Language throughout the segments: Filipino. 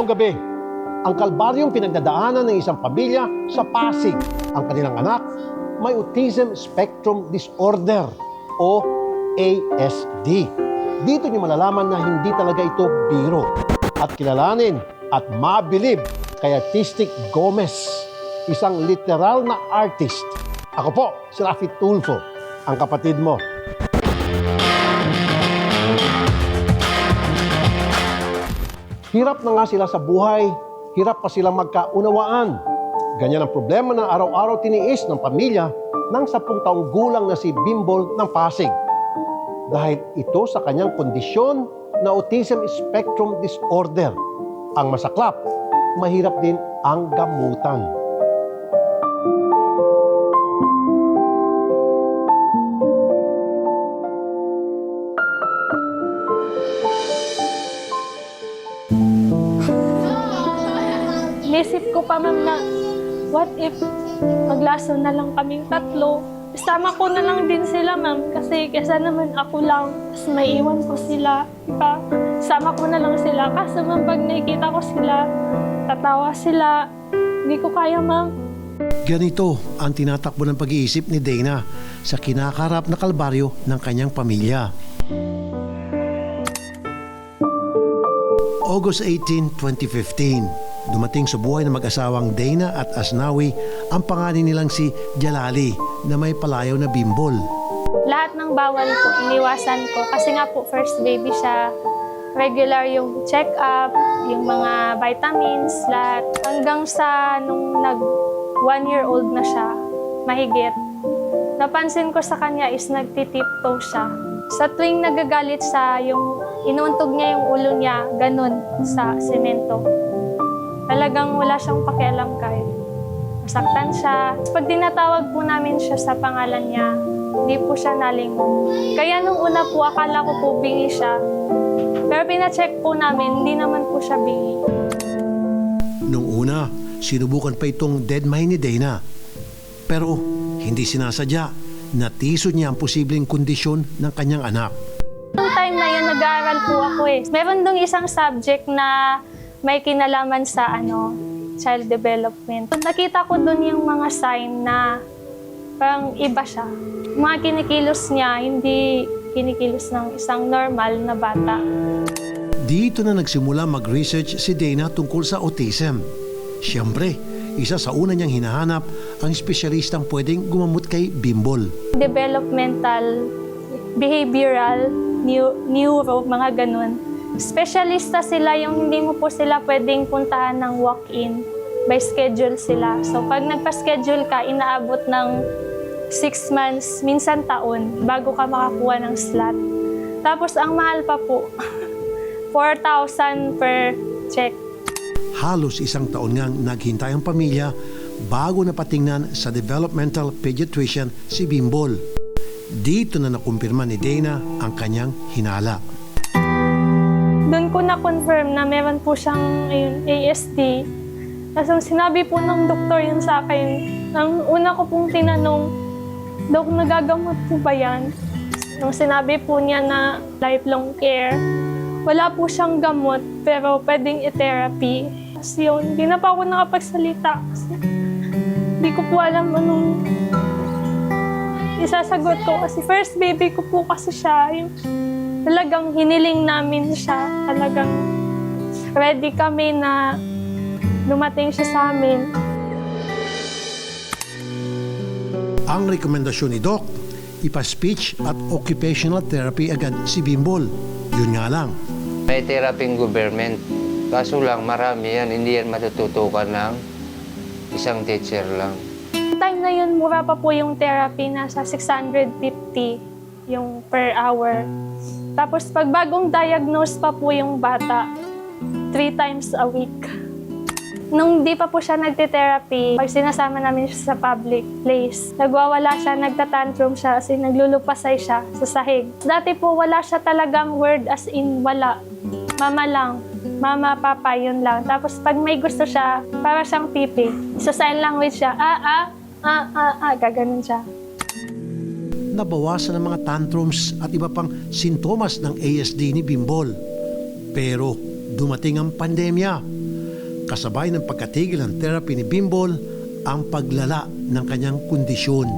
Magandang gabi. Ang kalbaryong pinagdadaanan ng isang pamilya sa Pasig. Ang kanilang anak may Autism Spectrum Disorder o ASD. Dito niyo malalaman na hindi talaga ito biro at kilalanin at mabilib kay Artistic Gomez, isang literal na artist. Ako po, si Rafi Tulfo, ang kapatid mo. Hirap na nga sila sa buhay, hirap pa silang magkaunawaan. Ganyan ang problema na araw-araw tiniis ng pamilya ng 10 taong gulang na si Bimbol ng Pasig. Dahil ito sa kanyang kondisyon na Autism Spectrum Disorder. Ang masaklap, mahirap din ang gamutan. Inisip ko pa, ma'am, na what if maglason na lang kaming 3? Isama ko na lang din sila, ma'am, kasi kesa naman ako lang, tapos maiiwan ko sila, diba? Isama ko na lang sila, kasi ma'am, pag nakikita ko sila, tatawa sila, hindi ko kaya, ma'am. Ganito ang tinatakbo ng pag-iisip ni Dana sa kinakarap na kalbaryo ng kanyang pamilya. August 18, 2015. Dumating sa buhay ng mag-asawang Dana at Asnawi ang pangalan nilang si Jalali na may palayaw na bimbol. Lahat ng bawal ko, iniwasan ko. Kasi nga po, first baby siya. Regular yung check-up, yung mga vitamins, lahat. Hanggang sa nung 1-year-old na siya, mahigit. Napansin ko sa kanya is nagtitiptoe siya. Sa tuwing nagagalit sa yung inuuntog niya yung ulo niya, ganun sa semento. Talagang wala siyang pakialam kahit masaktan siya. Pag tinatawag po namin siya sa pangalan niya, hindi po siya nalingon. Kaya nung una po, akala ko po bingi siya. Pero pina-check po namin, hindi naman po siya bingi. Nung una, sinubukan pa itong dead mind ni Dana. Pero hindi sinasadya, natiso niya ang posibleng kondisyon ng kanyang anak. Noong time na yun, nag-aaral po ako eh. Meron dong isang subject na may kinalaman sa child development. Nakita ko doon yung mga sign na parang iba siya. Mga kinikilos niya, hindi kinikilos ng isang normal na bata. Dito na nagsimula mag-research si Dana tungkol sa autism. Siyempre, isa sa una niyang hinahanap ang espesyalistang pwedeng gumamot kay Bimbol. Developmental, behavioral, neuro, mga ganun. Specialista sila, yung hindi mo po sila pwedeng puntahan ng walk-in. By schedule sila. So pag nagpa-schedule ka, inaabot ng 6 months, minsan taon, bago ka makakuha ng slot. Tapos ang mahal pa po, 4,000 per check. Halos 1 taon ngang naghintay ang pamilya bago napatingnan sa developmental pediatrician si Bimbol. Dito na nakumpirma ni Dana ang kanyang hinala. Doon ko na-confirm na meron po siyang ASD. Tapos ang sinabi po ng doktor yun sa akin, ang una ko pong tinanong, Dok, nagagamot po ba yan? Nung sinabi po niya na lifelong care, wala po siyang gamot, pero pwedeng i-therapy. Tapos yun, hindi na pa ako nakapagsalita. Kasi hindi ko po alam anong isasagot ko. Kasi first baby ko po kasi siya. Talagang hiniling namin siya. Talagang ready kami na dumating siya sa amin. Ang rekomendasyon ni Doc, ipa-speech at occupational therapy agad si Bimbol. Yun nga lang. May therapy government. Kaso lang, marami yan. Hindi yan matututukan ng isang teacher lang. Time na yun, mura pa po yung therapy. Nasa 650 yung per hour. Tapos pag bagong diagnose pa po yung bata, 3 times a week. Nung di pa po siya nagte-therapy, pag sinasama namin siya sa public place, nagwawala siya, nagtatantrum siya, kasi naglulupasay siya sa sahig. Dati po wala siya talagang word as in wala. Mama lang. Mama, papa, yun lang. Tapos pag may gusto siya, para siyang pipi. Sa sign language siya, gaganon siya. Nabawasan ang mga tantrums at iba pang sintomas ng ASD ni Bimbol. Pero dumating ang pandemya kasabay ng pagkatigil ng therapy ni Bimbol ang paglala ng kanyang kondisyon.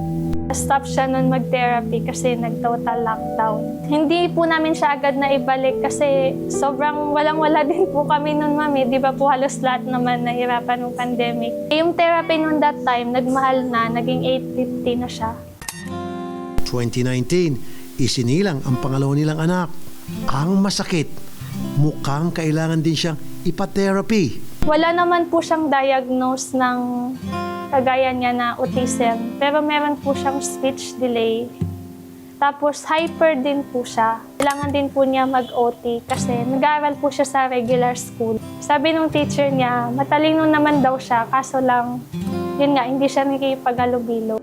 Stop siya nun mag-therapy kasi nag-total lockdown. Hindi po namin siya agad na ibalik kasi sobrang walang-wala din po kami nun, mami. Di ba po halos lahat naman nahirapan ng pandemic. Yung therapy nun that time, nagmahal na, naging 850 na siya. 2019, isinilang ang pangalawa nilang anak. Ang masakit, mukhang kailangan din siyang ipa-therapy. Wala naman po siyang diagnose ng kagaya niya na autism. Pero meron po siyang speech delay. Tapos hyper din po siya. Kailangan din po niya mag-OT kasi nag-aaral po siya sa regular school. Sabi nung teacher niya, matalino naman daw siya, kaso lang, yun nga, hindi siya nakikipag-alubilo.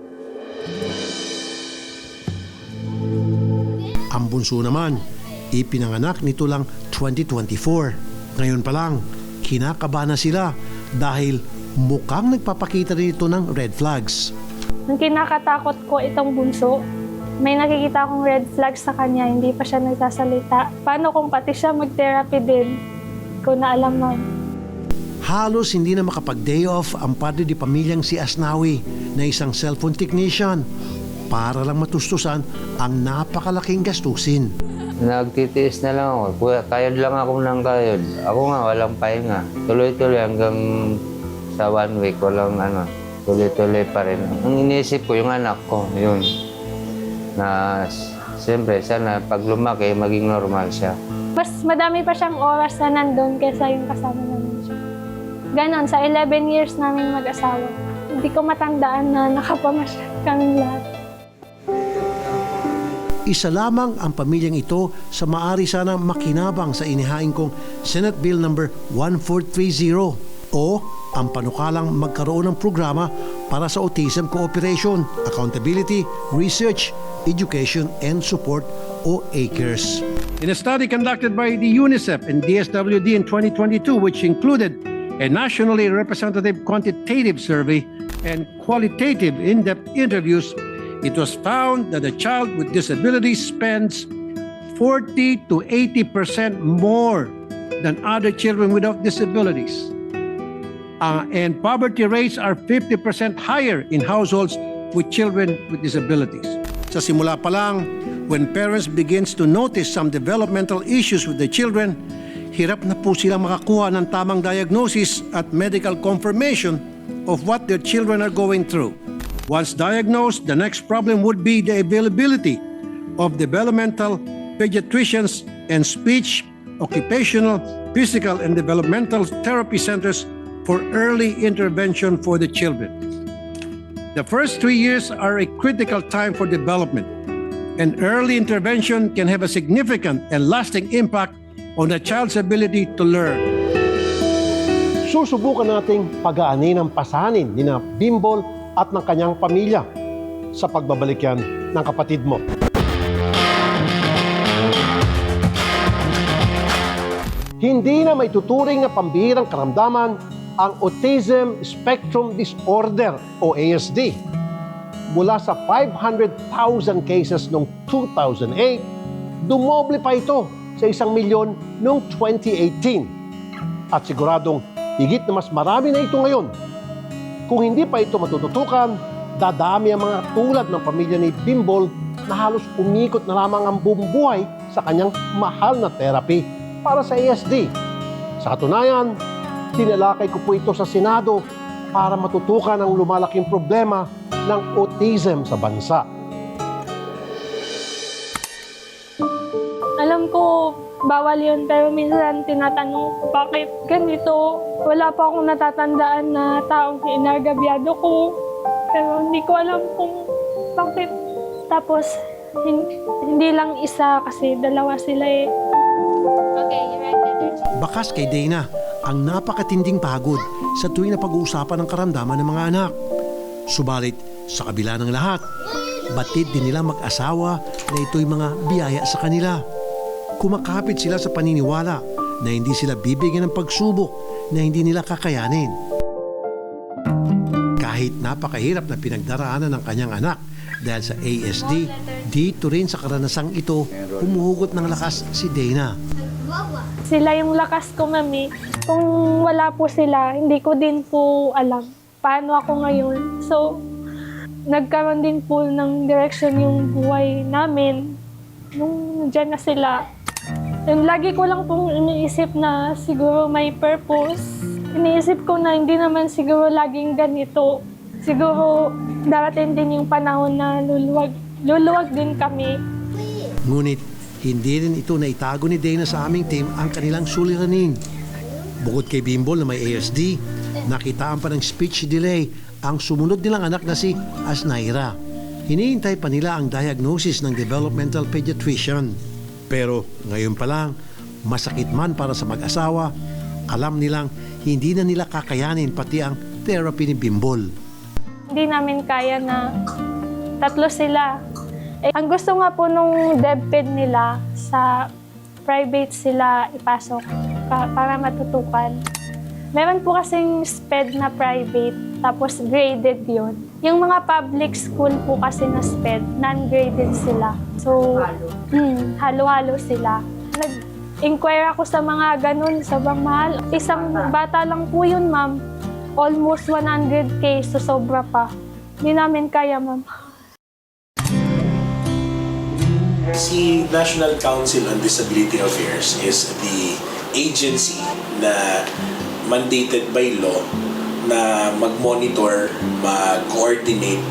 Ang bunso naman, ipinanganak nito lang 2024. Ngayon pa lang, kinakabahan na sila dahil mukhang nagpapakita rin ito ng red flags. Nung kinakatakot ko itong bunso, may nakikita akong red flags sa kanya, hindi pa siya nagsasalita. Paano kung pati siya mag-therapy din? Ko na alam mo. Halos hindi na makapag-day off ang padre di pamilyang si Asnawi na isang cellphone technician para lang matustusan ang napakalaking gastusin. Nagtitiis na lang ako. Kayod lang ako ng kayod. Ako nga, walang pahinga. Tuloy-tuloy hanggang sa 1 week, walang tuloy-tuloy pa rin. Ang iniisip ko, yung anak ko, yun. Na siyempre, sana pag lumaki, maging normal siya. Mas madami pa siyang oras na nandun kaysa yung kasama namin siya. Ganon, sa 11 years namin mag-asawa. Hindi ko matandaan na nakapamasyal kaming lahat. Isa lamang ang pamilyang ito sa maari sanang makinabang sa inihain kong Senate Bill number 1430 o ang panukalang magkaroon ng programa para sa Autism Cooperation, Accountability, Research, Education, and Support o ACERS. In a study conducted by the UNICEF and DSWD in 2022, which included a nationally representative quantitative survey and qualitative in-depth interviews, it was found that a child with disabilities spends 40 to 80% more than other children without disabilities. And poverty rates are 50% higher in households with children with disabilities. Sa simula pa lang, when parents begins to notice some developmental issues with the children, hirap na po silang makakuha ng tamang diagnosis at medical confirmation of what their children are going through. Once diagnosed, the next problem would be the availability of developmental pediatricians and speech, occupational, physical, and developmental therapy centers for early intervention for the children. The first 3 years are a critical time for development, and early intervention can have a significant and lasting impact on the child's ability to learn. Susubukan nating pag-aanin ang pasanin ni na Bimbol at ng kanyang pamilya sa pagbabalik yan ng kapatid mo. Hindi na may tuturing na pambihirang karamdaman ang Autism Spectrum Disorder o ASD. Mula sa 500,000 cases noong 2008, dumoble pa ito sa 1,000,000 noong 2018. At siguradong higit na mas marami na ito ngayon. Kung hindi pa ito matututukan, dadami ang mga tulad ng pamilya ni Bimbol na halos umikot na lamang ang bumubuhay sa kanyang mahal na therapy para sa ASD. Sa katunayan, tinalakay ko po ito sa Senado para matutukan ang lumalaking problema ng autism sa bansa. Alam ko, bawal yun, pero minsan tinatanong ko, bakit ganito? Wala pa akong natatandaan na taong inargabyado ko. Pero hindi ko alam kung bakit. Tapos, hindi lang isa kasi dalawa sila eh. Okay, you ready? Bakas kay Dana ang napakatinding pagod sa tuwing na pag-uusapan ng karamdaman ng mga anak. Subalit, sa kabila ng lahat, batid din nila mag-asawa na ito'y mga biyaya sa kanila. Kumakapit sila sa paniniwala na hindi sila bibigyan ng pagsubok na hindi nila kakayanin. Kahit napakahirap na pinagdaraanan ng kanyang anak dahil sa ASD, dito rin sa karanasang ito humuhugot ng lakas si Dana. Sila yung lakas ko, mami. Kung wala po sila, hindi ko din po alam paano ako ngayon. So, nagkaroon din po ng direction yung buhay namin nung nandiyan na sila. And lagi ko lang pong iniisip na siguro may purpose. Iniisip ko na hindi naman siguro laging ganito. Siguro darating din yung panahon na luluwag din kami. Ngunit hindi rin ito naitago ni Dana sa aming team ang kanilang suliranin. Bukod kay Bimbol na may ASD, nakitaan pa ng speech delay ang sumunod nilang anak na si Asnaira. Hinihintay pa nila ang diagnosis ng developmental pediatrician. Pero ngayon pa lang, masakit man para sa mag-asawa, alam nilang hindi na nila kakayanin pati ang therapy ni Bimbol. Hindi namin kaya na tatlo sila. Ang gusto nga po nung DepEd nila, sa private sila ipasok para matutukan. Meron po kasing SPED na private, tapos graded yon. Yung mga public school po kasi na SPED, non-graded sila. So, halo-halo sila. Nag-inquire ako sa mga ganun, sobrang mahal. Isang bata lang po yun, ma'am. Almost 100K, so sobra pa. Hindi namin kaya, ma'am. Si National Council on Disability Affairs is the agency na mandated by law na mag-monitor, mag-coordinate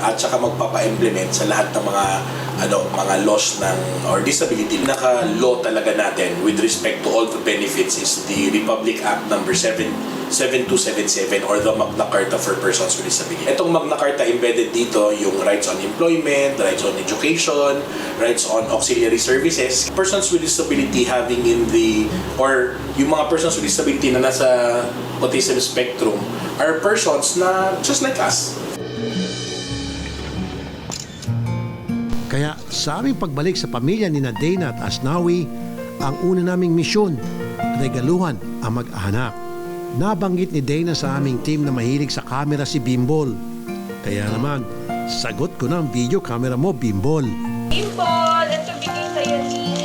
at saka magpapa-implement sa lahat ng mga laws or disability. Naka-law talaga natin with respect to all the benefits is the Republic Act number 7277 or the Magna Carta for Persons with Disability. Itong Magna Carta embedded dito yung rights on employment, rights on education, rights on auxiliary services. Persons with disability or yung mga persons with disability na nasa autism spectrum are persons na just like us. Kaya sa aming pagbalik sa pamilya ni Dana at Asnawi, ang una naming misyon, regaluhan ang mag-anak. Nabanggit ni Dana sa aming team na mahilig sa camera si Bimbol. Kaya naman, sagot ko na ang video camera mo, Bimbol. Bimbol, ito bigay sa'yo ni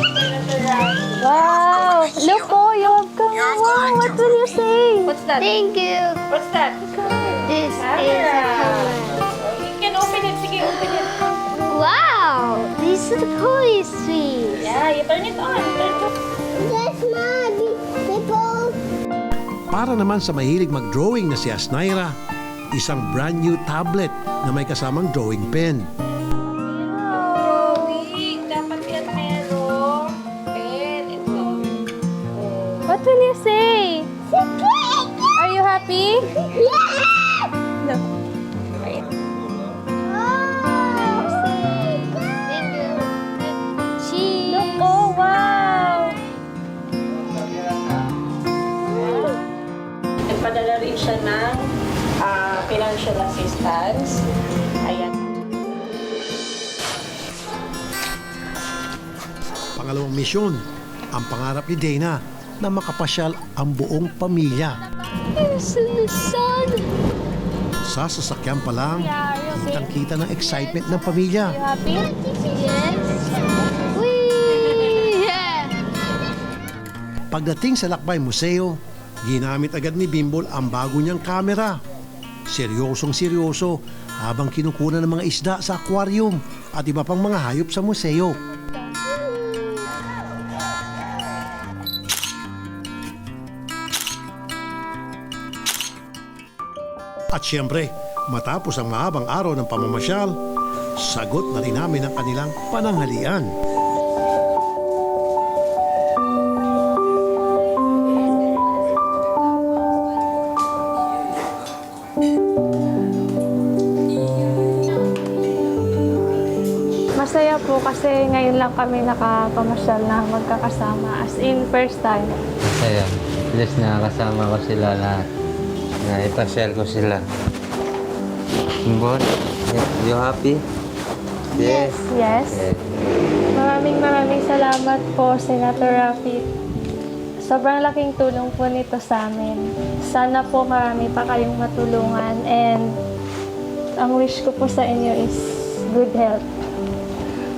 Wow! Look po, you have come. Wow, what will you say? What's that? Thank you. What's that? This is a camera. You can open it. Sige, open it. Wow, this is really sweet. Yeah, you turn it on. Turn it on. That's my people. Para naman sa mahilig mag-drawing na si Asnaira, isang brand new tablet na may kasamang drawing pen. Drawing. Dapat yan meron. Pen. Ito. What will you say? Are you happy? Yeah. No. Thank you. Cheese. Look, oh wow! Nagpadala rin siya ng financial assistance. Ayan. Pangalawang misyon, ang pangarap ni Dana na makapasyal ang buong pamilya. Here's the sun. Sa sasakyan pa lang, Yeah, are you okay? kitang-kita ng excitement ng pamilya. Are you happy? Yes. Whee! Yeah. Pagdating sa Lakbay Museo, ginamit agad ni Bimbol ang bago niyang kamera. Seryosong-seryoso habang kinukunan ng mga isda sa aquarium at iba pang mga hayop sa museo. At siyempre, matapos ang mahabang araw ng pamamasyal, sagot na rin namin ang kanilang pananghalian. Masaya po kasi ngayon lang kami nakapamasyal na magkakasama. As in, first time. Masaya. At least nakakasama ko sila lahat. Naipasyal ko sila. Bimbol, you happy? Yes. Yes. Maraming salamat po, Senator Rafi. Sobrang laking tulong po nito sa amin. Sana po marami pa kayong matulungan and ang wish ko po sa inyo is good health.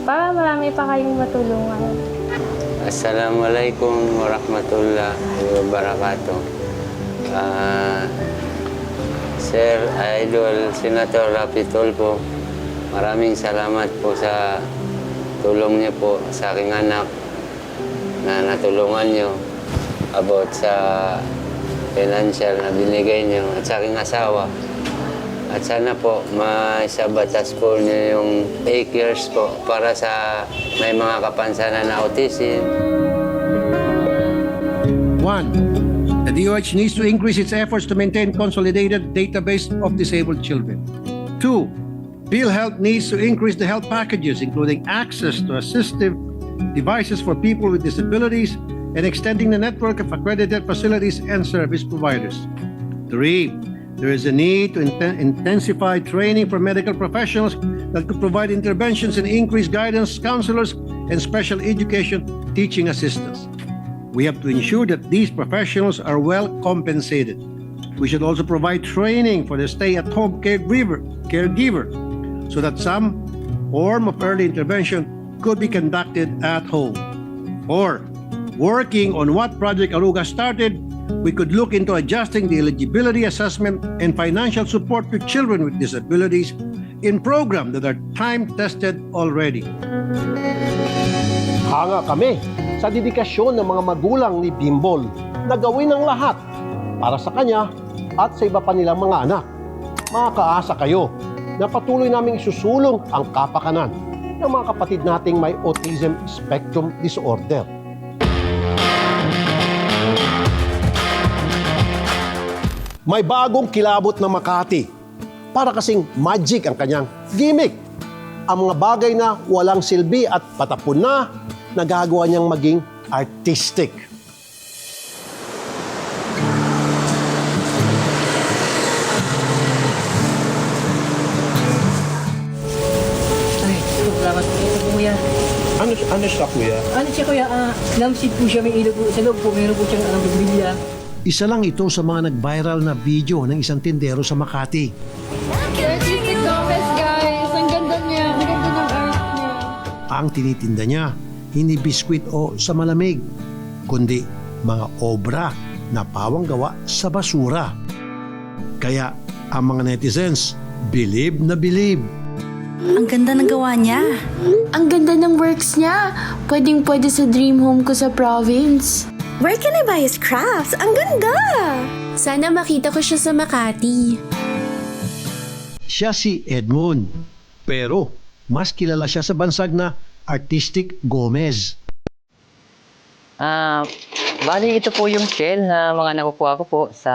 Para marami pa kayong matulungan. Assalamualaikum warahmatullahi wabarakatuh. Sir Idol Senator Rapi Tulfo, maraming salamat po sa tulong niyo po sa aking anak na natulungan niyo about sa financial na binigay niyo at sa aking asawa. At sana po maisabatas po niyo yung 8 years po para sa may mga kapansanan na autism. 1. The DOH needs to increase its efforts to maintain consolidated database of disabled children. 2. PhilHealth needs to increase the health packages, including access to assistive devices for people with disabilities and extending the network of accredited facilities and service providers. 3. There is a need to intensify training for medical professionals that could provide interventions and increase guidance counselors and special education teaching assistants. We have to ensure that these professionals are well compensated. We should also provide training for the stay-at-home caregiver so that some form of early intervention could be conducted at home. 4. Working on what Project Aruga started, we could look into adjusting the eligibility assessment and financial support to children with disabilities in programs that are time-tested already. Hanga kami sa dedikasyon ng mga magulang ni Bimbol na gawin ang lahat para sa kanya at sa iba pa nilang mga anak. Makakaasa kayo na patuloy naming isusulong ang kapakanan ng mga kapatid nating may autism spectrum disorder. May bagong kilabot na Makati. Para kasing magic ang kanyang gimmick. Ang mga bagay na walang silbi at patapon na, nagagawa niyang maging artistic. Ay, salamat po ito po kuya. Ano siya, kuya? Ano siya kuya? Lamsid po siya, may ilog po. Sa loob po, mayroon po siyang biblia. Isa lang ito sa mga nag-viral na video ng isang tindero sa Makati. Artistic Gomez, guys. Ang ganda niya. Ang ganda ng art niya. Ang tinitinda niya, hindi biskwit o sa malamig, kundi mga obra na pawang gawa sa basura. Kaya ang mga netizens, believe na believe. Ang ganda ng gawa niya. Ang ganda ng works niya. Pwedeng-pwede sa dream home ko sa province. Where can I buy his crafts? Ang ganda! Sana makita ko siya sa Makati. Siya si Edmond, pero mas kilala siya sa bansag na Artistic Gomez. Bali ito po yung shell na mga nakukuha ko po sa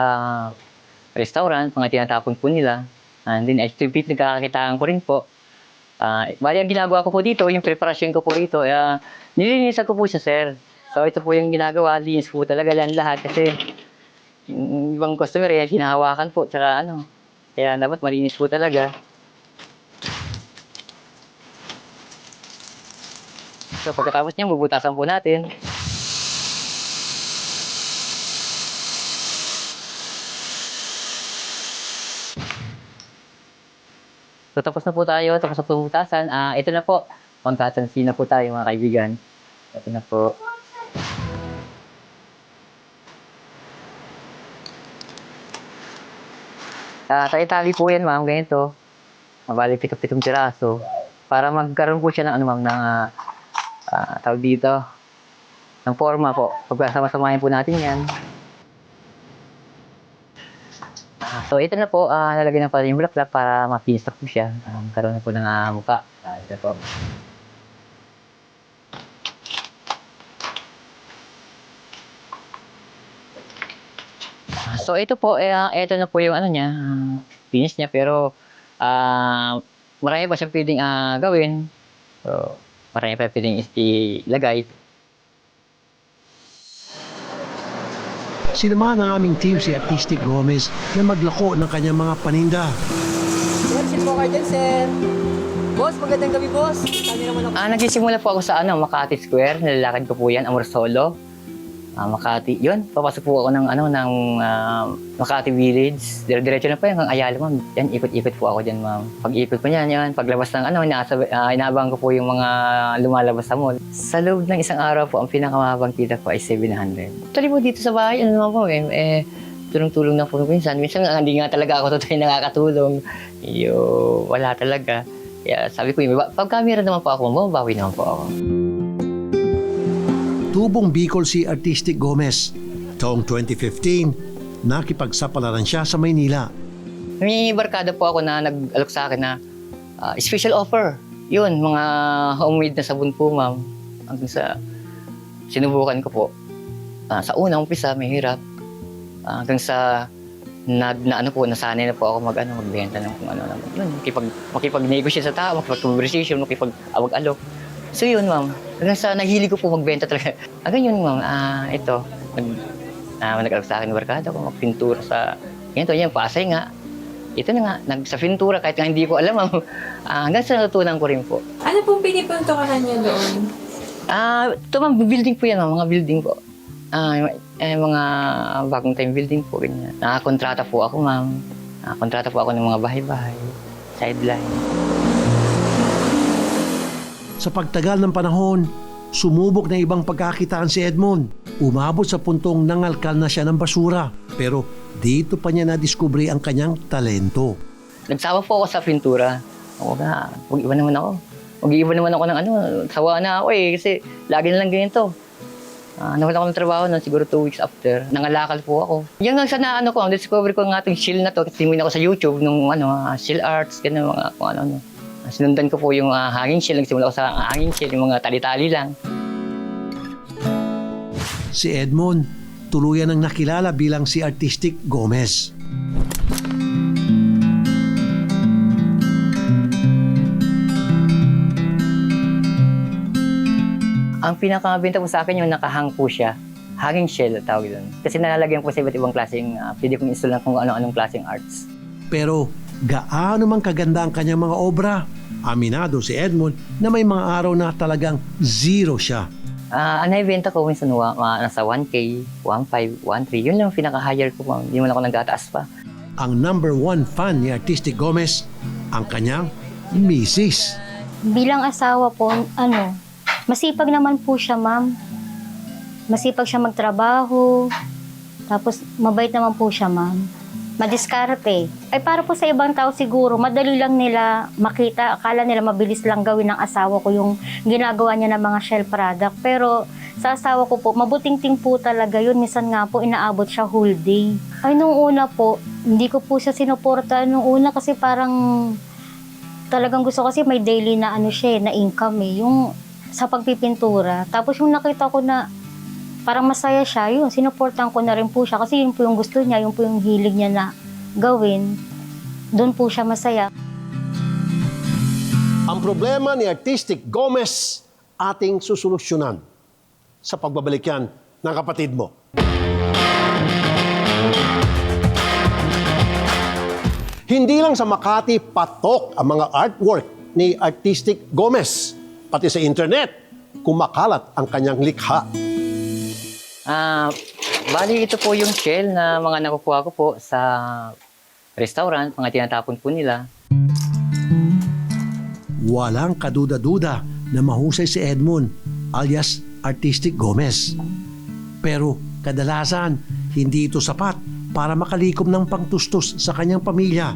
restaurant, mga tinatapon po nila. And then activity nagkakakitaan ko rin po. Bali ang ginagawa ko po dito, yung preparasyon ko po rito, nilinisan ko po siya, sir. So ito po yung ginagawa, linis po talaga lang lahat kasi yung ibang customer hinahawakan po, tsaka kaya dapat malinis po talaga. So pagkatapos niya, bubutasan po natin. So tapos na po tayo, tapos na po bubutasan. Ito na po, magkatansi na po tayo mga kaibigan. Ito na po. Sa Italy po yan, ma'am, ganito. Mabali 7 piraso. Para magkaroon po siya ng tawag dito, ng forma po. Pagkasama-samahin po natin yan. So ito na po, nalagyan na pala yung bulaklak para ma-pinstock po siya. Karoon na po ng mukha. Ito po. So ito po, ito na po yung niya, finish niya, pero marami pa siyang pwedeng gawin. So, marami pa pwedeng ilagay. Sinamahan ng aming team si Artistic Gomez na maglako ng kanyang mga paninda. Sir, po kayo dyan, sir. Boss, magandang gabi, boss. Nagsisimula po ako sa Makati Square. Nilalakad ko po yan, Amorsolo. Makati. Yun, papasok po ako ng Makati Village. Diretso na po hanggang Ayala, ma'am. Yan, ikot-ikot po ako dyan, ma'am. Pag-ikot ko niyan, yan. Paglabas ng inaabang ko po yung mga lumalabas sa mall. Sa loob ng isang araw po, ang pinakamahabang kita po ay 700. Actually po dito sa bahay, ano naman po, tulong-tulong na po minsan. Minsan hindi nga talaga ako totally nakakatulong. Wala talaga. Kaya sabi ko, pagka meron naman po ako, mababawi naman po ako. Tubong Bicol si Artistic Gomez. Taong 2015, nakipagsapalaran siya sa Maynila. May barkada po ako na nag-alok sa akin na special offer. Yun, mga homemade na sabon po, ma'am. Hanggang sa sinubukan ko po. Sa unang umpisa, may hirap. Hanggang sa nasanay na po ako magbenta ng kung ano naman. Yun, makipag-negotiate sa tao, makipag-conversation, makipag-awag-alok. So yun, ma'am. Hanggang sa nahilig ko po magbenta talaga. Hanggang yun, ma'am. Ito, nag-alok sa akin ng barkada ko, magpintura sa... Ganito, yan, pasay nga. Ito na nga, sa pintura, kahit nga hindi ko alam, ma'am. Hanggang sa natutunan ko rin po. Ano pong pinipinturan niyo doon? Ito, ma'am, building po yan, ma'am. Mga building po. Mga bagong time building po, ganyan. Nakakontrata po ako, ma'am. Nakakontrata po ako ng mga bahay-bahay, sideline. Sa pagtagal ng panahon, sumubok na ibang pagkakitaan si Edmond. Umabot sa puntong nangalkal na siya ng basura. Pero dito pa niya nadiskubre ang kanyang talento. Nagsawa po ako sa pintura. Mag-iba naman ako. Mag-iiba naman ako ng sawa na ako kasi lagi na lang ganito. Nawala ako ng trabaho noon, siguro 2 weeks after. Nangalakal po ako. Yan nga sa discover ko nga itong shield na to. Tingin ako sa YouTube nung shield arts, ganun mga kung ano. Sinundan ko po yung hanging shield. Nagsimula ko sa hanging shield, yung mga tali-tali lang. Si Edmond, tuluyan ang nakilala bilang si Artistic Gomez. Ang pinakabenta po sa akin yung nakahang po siya. Hanging shell, tawag doon. Kasi nalalagyan po sa iba't ibang klaseng, pwede kong install ng kung ano-anong klaseng arts. Pero gaano man kaganda ang kanyang mga obra, aminado si Edmond na may mga araw na talagang zero siya. Ang naibenta ko minsan nasa 1K, 1.5, 1.3. Yun lang ang pinaka-higher ko, ma'am. Hindi mo lang ako nagtataas pa. Ang #1 fan ni Artistic Gomez, ang kanyang misis. Bilang asawa po, masipag naman po siya, ma'am. Masipag siya magtrabaho. Tapos, mabait naman po siya, ma'am. Madiskarte. Ay, para po sa ibang tao siguro, madali lang nila makita. Akala nila mabilis lang gawin ng asawa ko yung ginagawa niya ng mga shell product. Pero, sa asawa ko po, mabuting-ting po talaga yun. Minsan nga po, inaabot siya whole day. Ay, nung una po, hindi ko po siya sinuporta. Nung una kasi parang talagang gusto kasi may daily na na income yung sa pagpipintura. Tapos yung nakita ko na parang masaya siya, yun, sinuportahan ko na rin po siya kasi yun po yung gusto niya, yun po yung hilig niya na gawin. Doon po siya masaya. Ang problema ni Artistic Gomez, ating susolusyonan sa pagbabalik yan ng kapatid mo. Hindi lang sa Makati patok ang mga artwork ni Artistic Gomez. Pati sa internet, kumakalat ang kanyang likha. Bali, ito po yung shell na mga nakukuha ko po sa restaurant, mga tinatapon po nila. Walang kaduda-duda na mahusay si Edmond alias Artistic Gomez. Pero kadalasan, hindi ito sapat para makalikom ng pangtustos sa kanyang pamilya.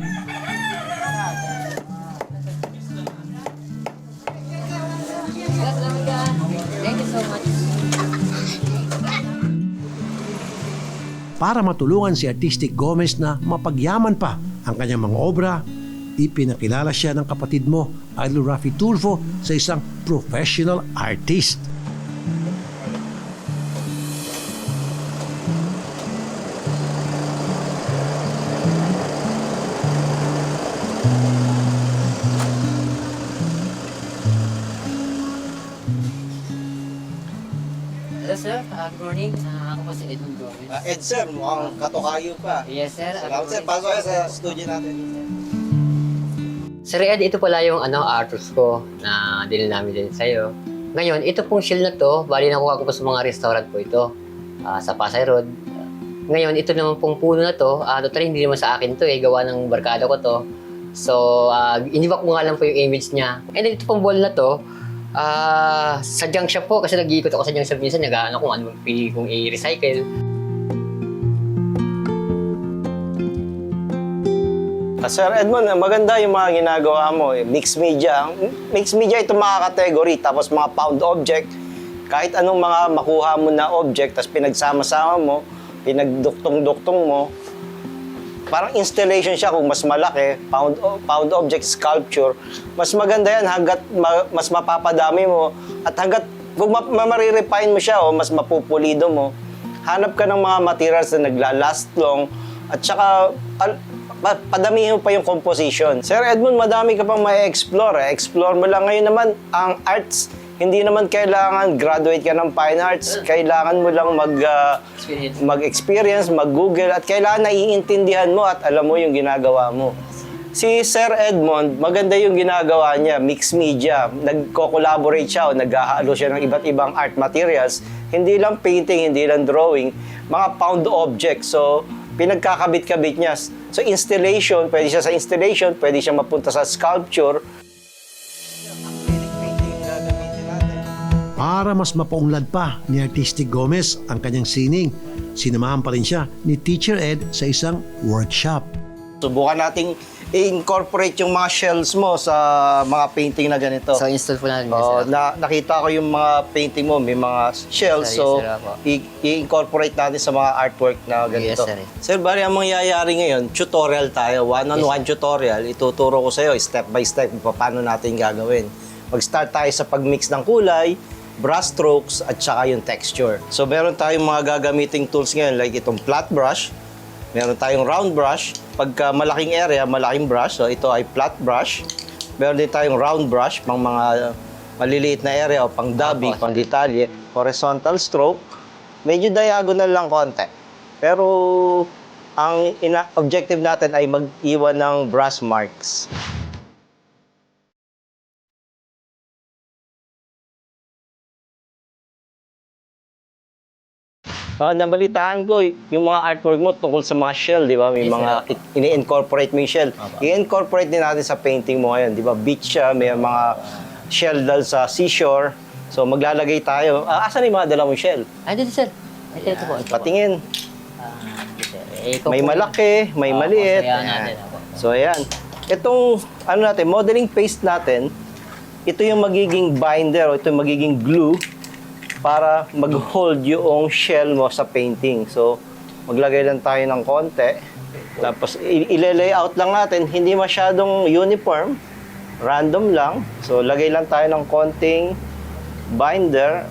Thank you so much. Para matulungan si Artistic Gomez na mapagyaman pa ang kanyang mga obra, ipinakilala siya ng kapatid mo, Idol Rafi Tulfo, sa isang professional artist. Hello sir, good morning. Ako po si Edmond Gomez. Ed sir, mukhang katokayo pa. Yes sir. Salamat sir, pasok kayo sa studio natin. Sir Ed, ito pala yung artworks ko na dinil namin din sa'yo. Ngayon, ito pong shield na to, bali nakuha ko po sa mga restaurant po ito. sa Pasay Road. Ngayon, ito naman pong puno na to, totally hindi naman sa akin to gawa ng barkada ko to. So, iniba ko nga lang po yung image niya. And then, ito pong ball na to, sa junk shop po, kasi nag-iikot ako sa junk shop minsan, nag-ano kung ano pili kong i-recycle. Sir Edmond, maganda yung mga ginagawa mo. Mixed media. Mixed media itong mga category, tapos mga found object. Kahit anong mga makuha mo na object, tapos pinagsama-sama mo, pinagduktong-duktong mo, parang installation siya kung mas malaki, found object sculpture. Mas maganda yan hanggat mas mapapadami mo at hanggat kung marirefine mo siya o mas mapupulido mo, hanap ka ng mga materials na naglalast long at saka padamihin mo pa yung composition. Sir Edmond, madami ka pang ma-explore. Explore mo lang. Ngayon naman, ang arts, hindi naman kailangan graduate ka ng fine arts. Kailangan mo lang mag-experience, mag-google, at kailangan naiintindihan mo at alam mo yung ginagawa mo. Si Sir Edmond, maganda yung ginagawa niya, mixed media. Nagko-collaborate siya o naghahalo siya ng iba't ibang art materials. Hindi lang painting, hindi lang drawing, mga found objects. So, pinagkakabit-kabit niya. So, installation, pwede siya sa installation, pwede siya mapunta sa sculpture. Para mas mapaunlad pa ni Artistic Gomez ang kanyang sining, sinamahan pa rin siya ni Teacher Ed sa isang workshop. Subukan nating i-incorporate yung mga shells mo sa mga painting na ganito. So, install po natin. Nakita ko yung mga painting mo, may mga shells. So, i-incorporate natin sa mga artwork na ganito. Yes, sir. Sir, bali, ang mangyayari ngayon, tutorial tayo. One-on-one tutorial. Ituturo ko sa'yo, step by step, paano natin gagawin. Mag-start tayo sa pag-mix ng kulay, brush strokes, at saka yung texture. So, meron tayong mga gagamiting tools ngayon, like itong flat brush. Meron tayong round brush. Pagka malaking area, malaking brush. So, ito ay flat brush. Meron din tayong round brush, pang mga maliliit na area o pang dabbing, pang detalye. Horizontal stroke. Medyo diagonal lang konti. Pero, ang objective natin ay mag-iwan ng brush marks. Nabalitaan ko, yung mga artwork mo tungkol sa mga shell, di ba? May mga ini-incorporate mo yung shell. I-incorporate din natin sa painting mo ngayon, di ba? Beach siya, may mga shell dahil sa seashore. So, maglalagay tayo. Asan yung mga dala mong shell? Ay, dito, sir. Ito po. Patingin. May malaki, may maliit. So, ayan. Itong, modeling paste natin, ito yung magiging binder o ito yung magiging glue para mag-hold yung shell mo sa painting. So, maglagay lang tayo ng konti. Tapos, i-layout lang natin. Hindi masyadong uniform. Random lang. So, lagay lang tayo ng konting binder.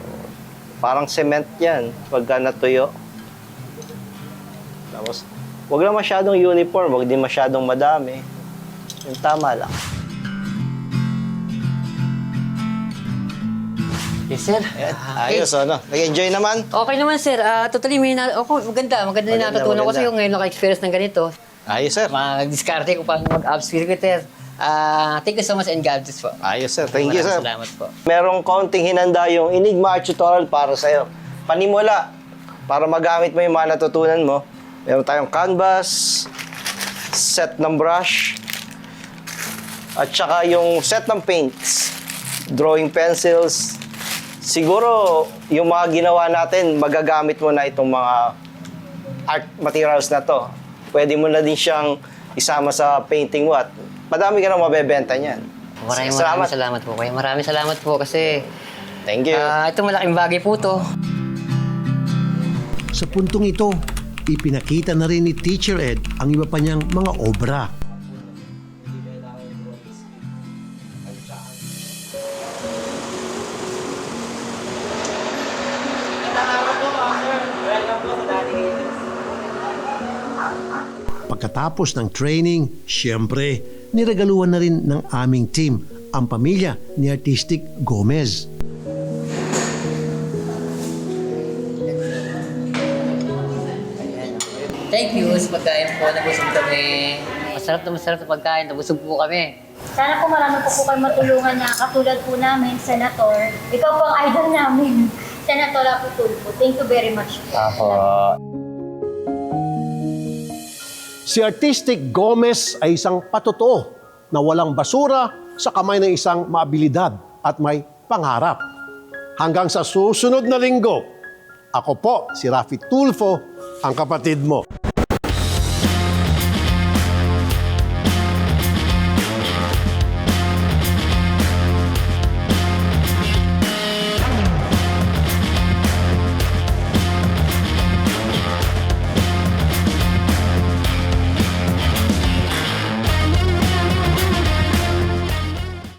Parang cement yan pagka natuyo. Tapos, wag lang masyadong uniform. Wag din masyadong madami. Yung tama lang. Yes, sir. Ayos, ano? Nag-enjoy naman? Okay naman, sir. Totally, maganda. Maganda din natutunan ko sa'yo ngayon naka-experience ng ganito. Ayos, sir. Mag-discarte ko paano mag-upscale, thank you so much and God bless po. Ayos, sir. Thank you, sir. Salamat po. Merong kaunting hinanda yung Enigma Art Tutorial para sa'yo. Panimula. Para magamit mo yung mga natutunan mo. Meron tayong canvas, set ng brush, at saka yung set ng paints, drawing pencils. Siguro, yung mga ginawa natin, magagamit mo na itong mga art materials na to. Pwede mo na din siyang isama sa painting mo at madami ka na mabebenta niyan. Maraming salamat po kayo. Maraming salamat po kasi thank you. Ito malaking bagay po to. Sa puntong ito, ipinakita na rin ni Teacher Ed ang iba pa niyang mga obra. Pagkatapos ng training, siyempre, niregaluhan na rin ng aming team ang pamilya ni Artistic Gomez. Thank you sa pagkain po. Nabusog kami. Masarap na pagkain. Nabusog po kami. Sana po marami po kayo matulungan na katulad po namin, Senator. Ikaw po ang idol namin. Senator Lapu Tulfo. Thank you very much. Ako. Si Artistic Gomez ay isang patotoo na walang basura sa kamay ng isang maabilidad at may pangarap. Hanggang sa susunod na linggo, ako po si Rafi Tulfo, ang kapatid mo.